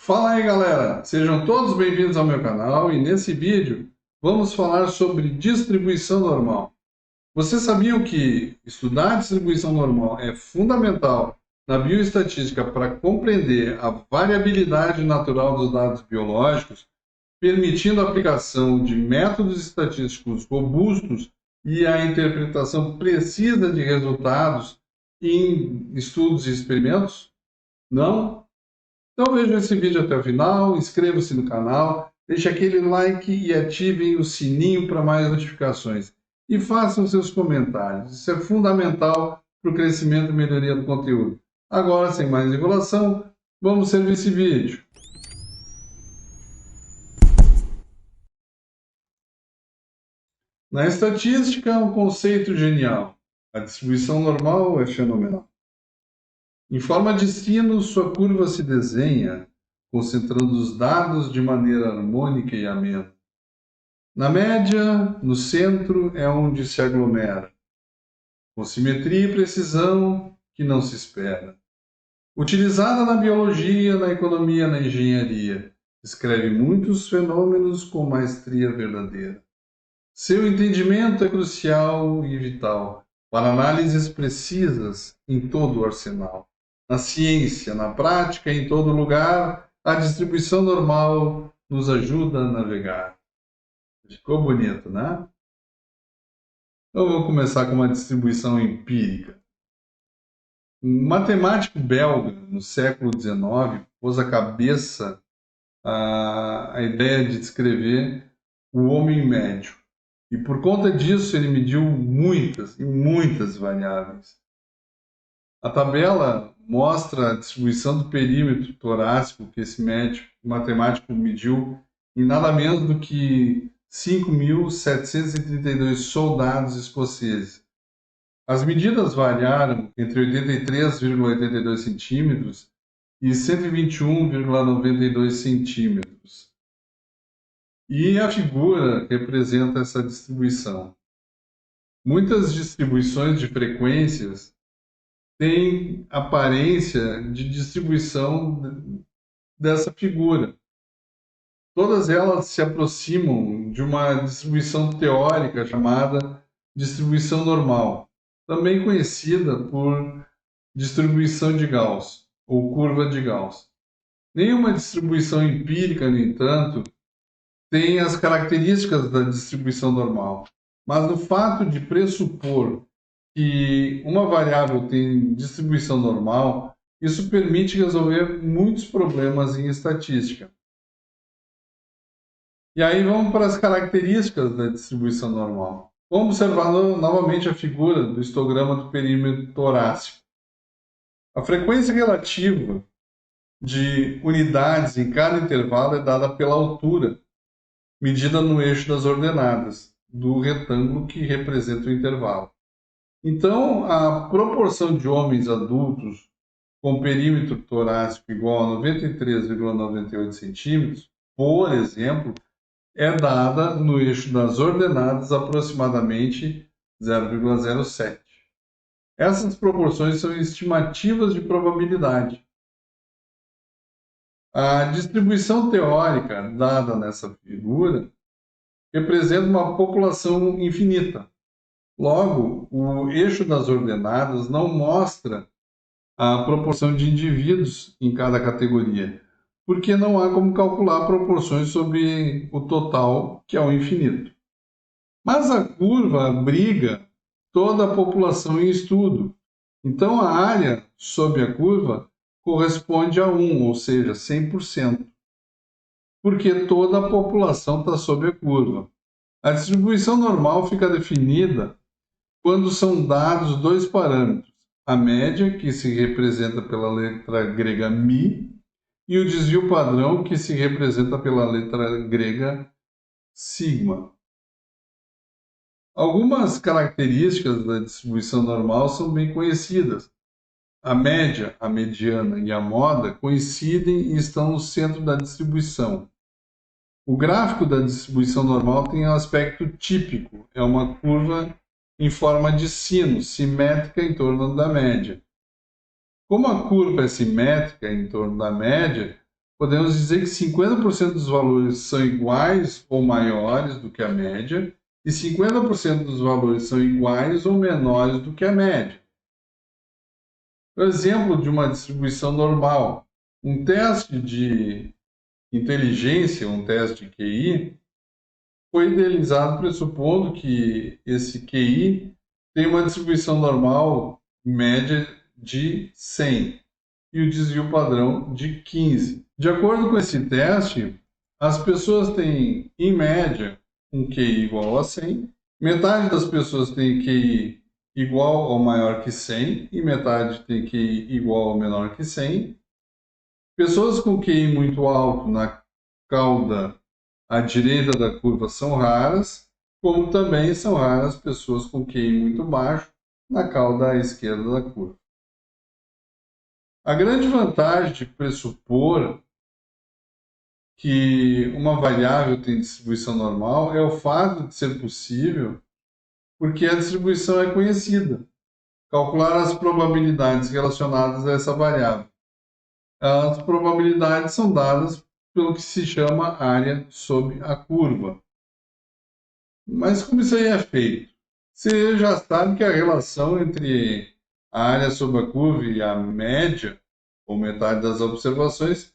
Fala aí, galera! Sejam todos bem-vindos ao meu canal e nesse vídeo vamos falar sobre distribuição normal. Vocês sabiam que estudar distribuição normal é fundamental na bioestatística para compreender a variabilidade natural dos dados biológicos, permitindo a aplicação de métodos estatísticos robustos e a interpretação precisa de resultados em estudos e experimentos? Não? Então vejam esse vídeo até o final, inscreva-se no canal, deixe aquele like e ativem o sininho para mais notificações. E façam seus comentários, isso é fundamental para o crescimento e melhoria do conteúdo. Agora, sem mais enrolação, vamos servir esse vídeo. Na estatística, um conceito genial. A distribuição normal é fenomenal. Em forma de sino, sua curva se desenha, concentrando os dados de maneira harmônica e amena. Na média, no centro, é onde se aglomera, com simetria e precisão que não se espera. Utilizada na biologia, na economia, na engenharia, descreve muitos fenômenos com maestria verdadeira. Seu entendimento é crucial e vital para análises precisas em todo o arsenal. Na ciência, na prática, em todo lugar, a distribuição normal nos ajuda a navegar. Ficou bonito, né? Então vou começar com uma distribuição empírica. Um matemático belga, no século XIX, pôs à cabeça a ideia de descrever o homem médio. E por conta disso ele mediu muitas e muitas variáveis. A tabela mostra a distribuição do perímetro torácico que esse matemático mediu em nada menos do que 5.732 soldados escoceses. As medidas variaram entre 83,82 centímetros e 121,92 centímetros. E a figura representa essa distribuição. Muitas distribuições de frequências têm aparência de distribuição dessa figura. Todas elas se aproximam de uma distribuição teórica chamada distribuição normal, também conhecida por distribuição de Gauss ou curva de Gauss. Nenhuma distribuição empírica, no entanto, tem as características da distribuição normal, mas o fato de pressupor que uma variável tem distribuição normal, isso permite resolver muitos problemas em estatística. E aí vamos para as características da distribuição normal. Vamos observar novamente a figura do histograma do perímetro torácico. A frequência relativa de unidades em cada intervalo é dada pela altura, medida no eixo das ordenadas do retângulo que representa o intervalo. Então, a proporção de homens adultos com perímetro torácico igual a 93,98 centímetros, por exemplo, é dada no eixo das ordenadas aproximadamente 0,07. Essas proporções são estimativas de probabilidade. A distribuição teórica dada nessa figura representa uma população infinita. Logo, o eixo das ordenadas não mostra a proporção de indivíduos em cada categoria, porque não há como calcular proporções sobre o total, que é o infinito. Mas a curva abriga toda a população em estudo. Então, a área sob a curva corresponde a 1, ou seja, 100%, porque toda a população está sob a curva. A distribuição normal fica definida quando são dados dois parâmetros, a média, que se representa pela letra grega μ, e o desvio padrão, que se representa pela letra grega sigma. Algumas características da distribuição normal são bem conhecidas. A média, a mediana e a moda coincidem e estão no centro da distribuição. O gráfico da distribuição normal tem um aspecto típico, é uma curva em forma de sino, simétrica em torno da média. Como a curva é simétrica em torno da média, podemos dizer que 50% dos valores são iguais ou maiores do que a média e 50% dos valores são iguais ou menores do que a média. Por exemplo de uma distribuição normal, um teste de inteligência, um teste de QI, foi idealizado pressupondo que esse QI tem uma distribuição normal média de 100 e o desvio padrão de 15. De acordo com esse teste, as pessoas têm, em média, um QI igual a 100, metade das pessoas tem QI igual ou maior que 100 e metade tem QI igual ou menor que 100. Pessoas com QI muito alto na cauda à direita da curva são raras, como também são raras pessoas com QI muito baixo na cauda à esquerda da curva. A grande vantagem de pressupor que uma variável tem distribuição normal é o fato de ser possível porque a distribuição é conhecida. Calcular as probabilidades relacionadas a essa variável. As probabilidades são dadas pelo que se chama área sob a curva. Mas como isso aí é feito? Você já sabe que a relação entre a área sob a curva e a média, ou metade das observações,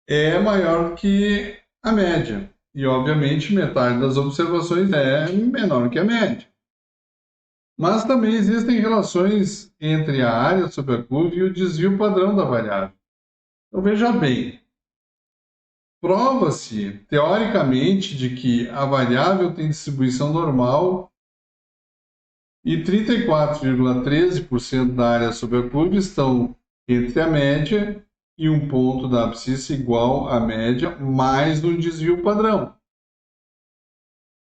é maior que a média. E, obviamente, metade das observações é menor que a média. Mas também existem relações entre a área sob a curva e o desvio padrão da variável. Então, veja bem, prova-se, teoricamente, de que a variável tem distribuição normal e 34,13% da área sob a curva estão entre a média e um ponto da abscissa igual à média mais um desvio padrão.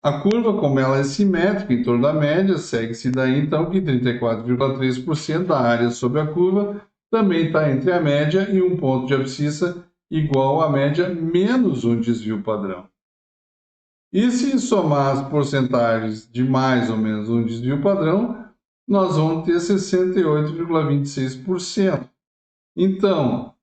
A curva, como ela é simétrica em torno da média, segue-se daí então que 34,3% da área sob a curva também está entre a média e um ponto de abscissa igual à média menos um desvio padrão. E se somar as porcentagens de mais ou menos um desvio padrão, nós vamos ter 68,26%. Então,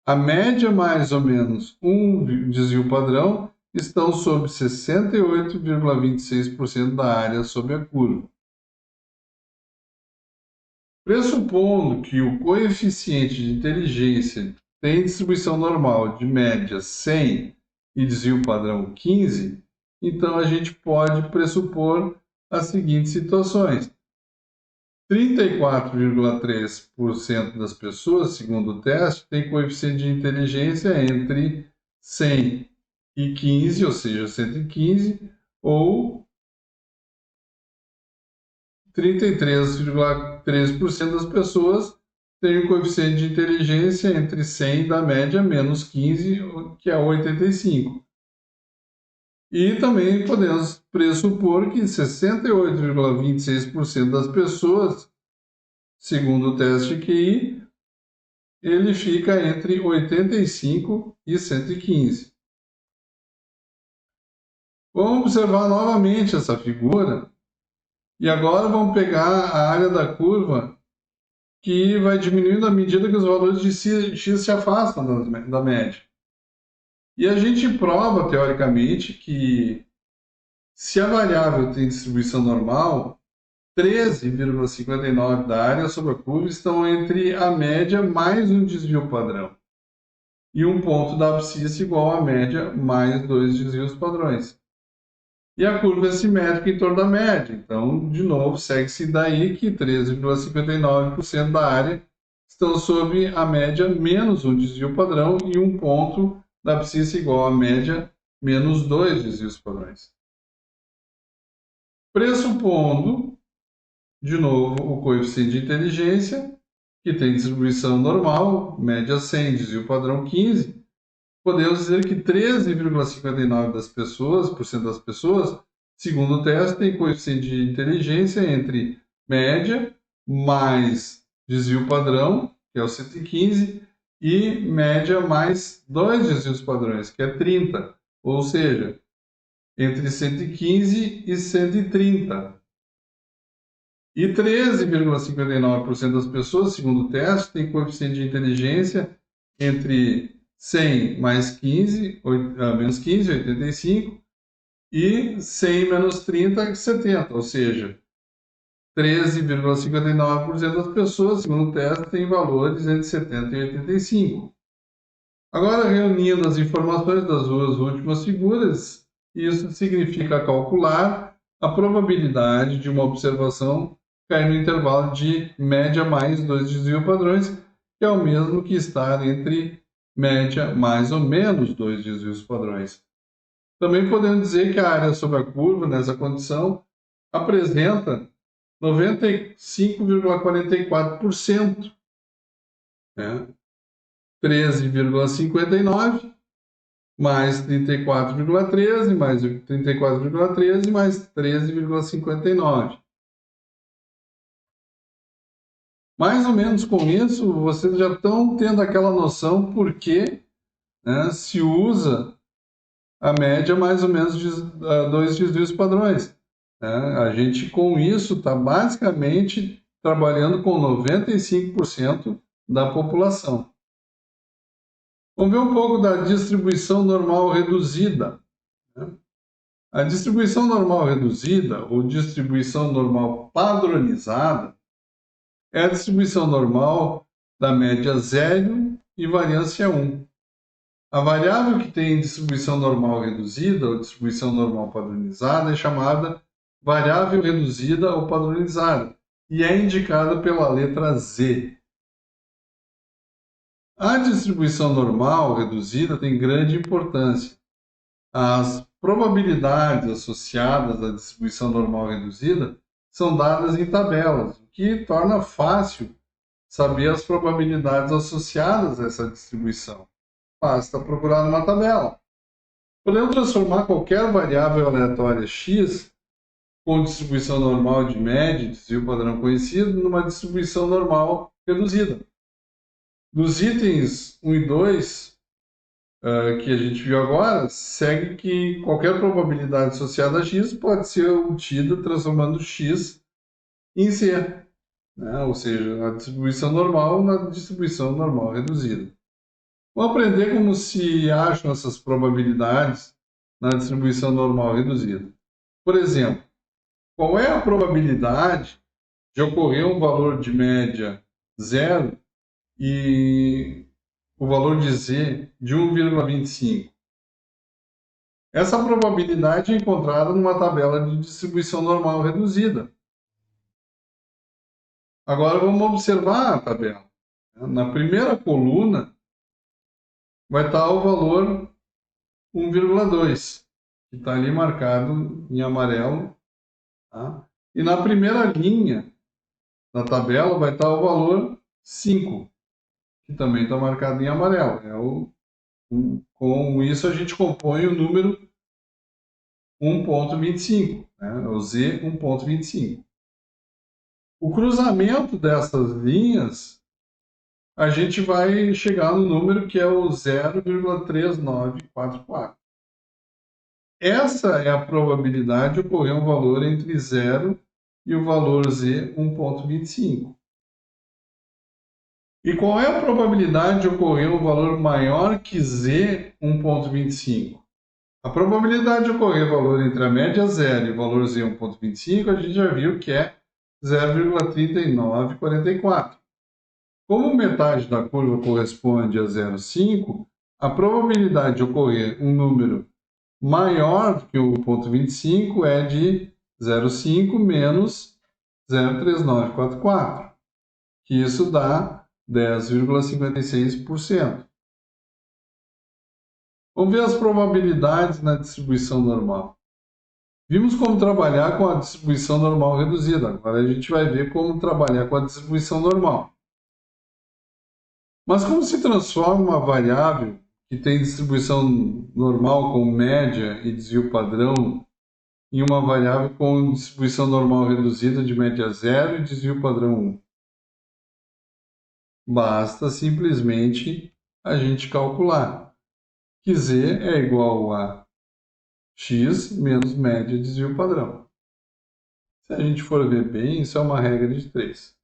a média mais ou menos um desvio padrão estão sob 68,26% da área sob a curva. Pressupondo que o coeficiente de inteligência tem distribuição normal de média 100 e desvio padrão 15, então a gente pode pressupor as seguintes situações. 34,3% das pessoas, segundo o teste, tem coeficiente de inteligência entre 100 e 15, ou seja, 115, ou 33,3% das pessoas têm um coeficiente de inteligência entre 100 da média menos 15, que é 85. E também podemos pressupor que 68,26% das pessoas, segundo o teste QI, ele fica entre 85 e 115. Vamos observar novamente essa figura e agora vamos pegar a área da curva que vai diminuindo à medida que os valores de x se afastam da média. E a gente prova, teoricamente, que se a variável tem distribuição normal, 13,59% da área sobre a curva estão entre a média mais um desvio padrão e um ponto da abscissa igual à média mais dois desvios padrões. E a curva é simétrica em torno da média. Então, de novo, segue-se daí que 13,59% da área estão sob a média menos um desvio padrão e um ponto da abscissa igual à média menos dois desvios padrões. Pressupondo, de novo, o coeficiente de inteligência, que tem distribuição normal, média 100, desvio padrão 15, podemos dizer que 13,59% das pessoas, segundo o teste, tem coeficiente de inteligência entre média mais desvio padrão, que é o 115, e média mais dois desvios padrões, que é 30, ou seja, entre 115 e 130. E 13,59% das pessoas, segundo o teste, tem coeficiente de inteligência entre 100 mais 15, menos 15, 85, e 100 menos 30, 70, ou seja, 13,59% das pessoas, segundo o teste, têm valores entre 70 e 85. Agora, reunindo as informações das duas últimas figuras, isso significa calcular a probabilidade de uma observação cair no intervalo de média mais 2 desvios padrões, que é o mesmo que estar entre média mais ou menos 2 desvios padrões. Também podemos dizer que a área sobre a curva, nessa condição, apresenta 95,44%, né? 13,59 mais 34,13 mais 34,13 mais 13,59. Mais ou menos com isso, vocês já estão tendo aquela noção porque, né, se usa a média mais ou menos de 2 desvios padrões. Né? A gente, com isso, está basicamente trabalhando com 95% da população. Vamos ver um pouco da distribuição normal reduzida. Né? A distribuição normal reduzida, ou distribuição normal padronizada, é a distribuição normal da média zero e variância 1. A variável que tem distribuição normal reduzida, ou distribuição normal padronizada, é chamada variável reduzida ou padronizada, e é indicada pela letra Z. A distribuição normal reduzida tem grande importância. As probabilidades associadas à distribuição normal reduzida são dadas em tabelas, o que torna fácil saber as probabilidades associadas a essa distribuição. Basta procurar numa tabela. Podemos transformar qualquer variável aleatória x com distribuição normal de média e desvio padrão conhecido numa distribuição normal reduzida. Dos itens 1 e 2 que a gente viu agora, segue que qualquer probabilidade associada a x pode ser obtida transformando x em z, né? Ou seja, a distribuição normal na distribuição normal reduzida. Vamos aprender como se acham essas probabilidades na distribuição normal reduzida. Por exemplo, qual é a probabilidade de ocorrer um valor de média zero e o valor de z de 1,25? Essa probabilidade é encontrada numa tabela de distribuição normal reduzida. Agora vamos observar a tabela. Na primeira coluna vai estar o valor 1,2, que está ali marcado em amarelo. Tá? E na primeira linha da tabela vai estar o valor 5, que também está marcado em amarelo. Com isso a gente compõe o número 1,25, né? O Z 1,25. O cruzamento dessas linhas, a gente vai chegar no número que é o 0,3944. Essa é a probabilidade de ocorrer um valor entre 0 e o valor Z 1,25. E qual é a probabilidade de ocorrer um valor maior que Z 1,25? A probabilidade de ocorrer valor entre a média 0 e o valor Z 1,25, a gente já viu que é 0,3944. Como metade da curva corresponde a 0,5, a probabilidade de ocorrer um número maior do que o 1,25 é de 0,5 menos 0,3944, que isso dá 10,56%. Vamos ver as probabilidades na distribuição normal. Vimos como trabalhar com a distribuição normal reduzida. Agora a gente vai ver como trabalhar com a distribuição normal. Mas como se transforma uma variável que tem distribuição normal com média e desvio padrão em uma variável com distribuição normal reduzida de média 0 e desvio padrão 1? Basta simplesmente a gente calcular que z é igual a x menos média e desvio padrão. Se a gente for ver bem, isso é uma regra de 3.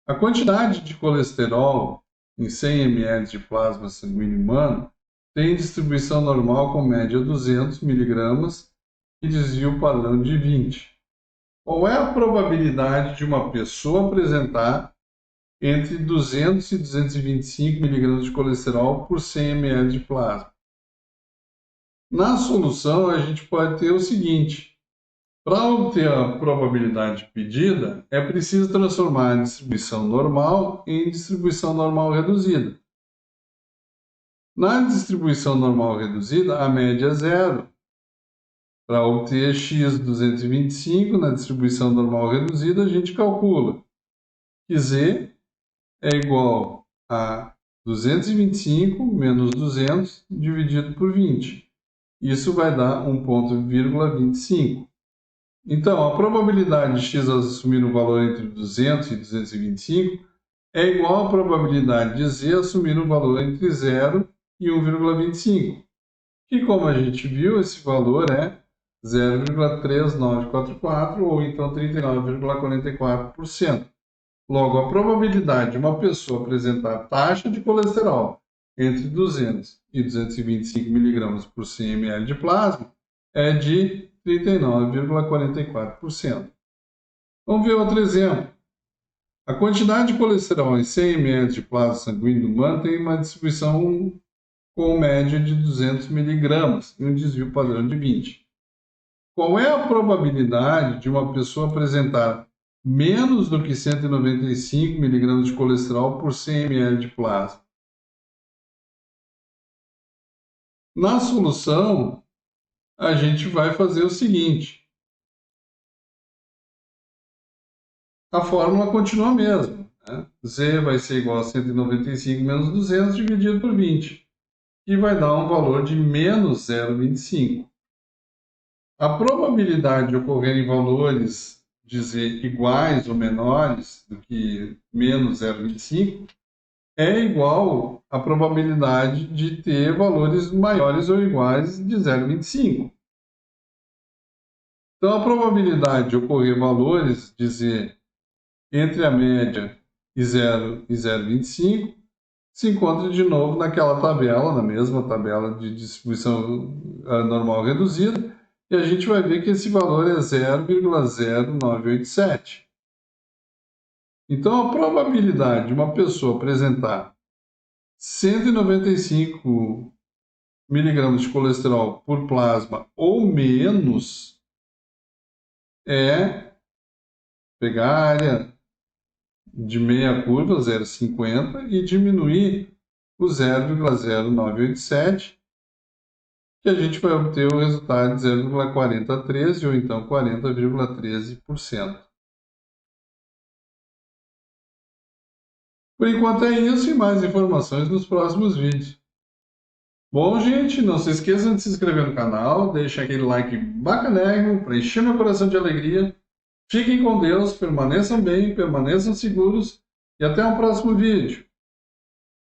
A quantidade de colesterol em 100 ml de plasma sanguíneo humano tem distribuição normal com média 200 mg e desvio padrão de 20. Qual é a probabilidade de uma pessoa apresentar entre 200 e 225 mg de colesterol por 100 ml de plasma? Na solução, a gente pode ter o seguinte: para obter a probabilidade pedida, é preciso transformar a distribuição normal em distribuição normal reduzida. Na distribuição normal reduzida, a média é zero. Para obter x 225 na distribuição normal reduzida, a gente calcula que z é igual a 225 menos 200 dividido por 20. Isso vai dar 1,25. Então, a probabilidade de x assumir um valor entre 200 e 225 é igual à probabilidade de z assumir um valor entre 0 e 1,25. Que, como a gente viu, esse valor é 0,3944 ou então 39,44%. Logo, a probabilidade de uma pessoa apresentar taxa de colesterol entre 200 e 225 mg por 100 ml de plasma é de 39,44%. Vamos ver outro exemplo. A quantidade de colesterol em 100 ml de plasma sanguíneo humano tem uma distribuição com média de 200 mg e um desvio padrão de 20. Qual é a probabilidade de uma pessoa apresentar menos do que 195 mg de colesterol por 100 ml de plasma? Na solução, a gente vai fazer o seguinte: a fórmula continua a mesma, né? Z vai ser igual a 195 menos 200 dividido por 20, que vai dar um valor de menos 0,25. A probabilidade de ocorrerem valores de Z iguais ou menores do que menos 0,25 é igual à probabilidade de ter valores maiores ou iguais de 0,25. Então, a probabilidade de ocorrer valores de Z entre a média e 0 e 0,25 se encontra de novo naquela tabela, na mesma tabela de distribuição normal reduzida, e a gente vai ver que esse valor é 0,0987. Então, a probabilidade de uma pessoa apresentar 195 mg de colesterol por plasma ou menos é pegar a área de meia curva, 0,50, e diminuir o 0,0987, que a gente vai obter o resultado de 0,4013 ou então 40,13%. Por enquanto é isso e mais informações nos próximos vídeos. Bom, gente, não se esqueçam de se inscrever no canal, deixa aquele like bacanérrimo para encher meu coração de alegria. Fiquem com Deus, permaneçam bem, permaneçam seguros e até o próximo vídeo.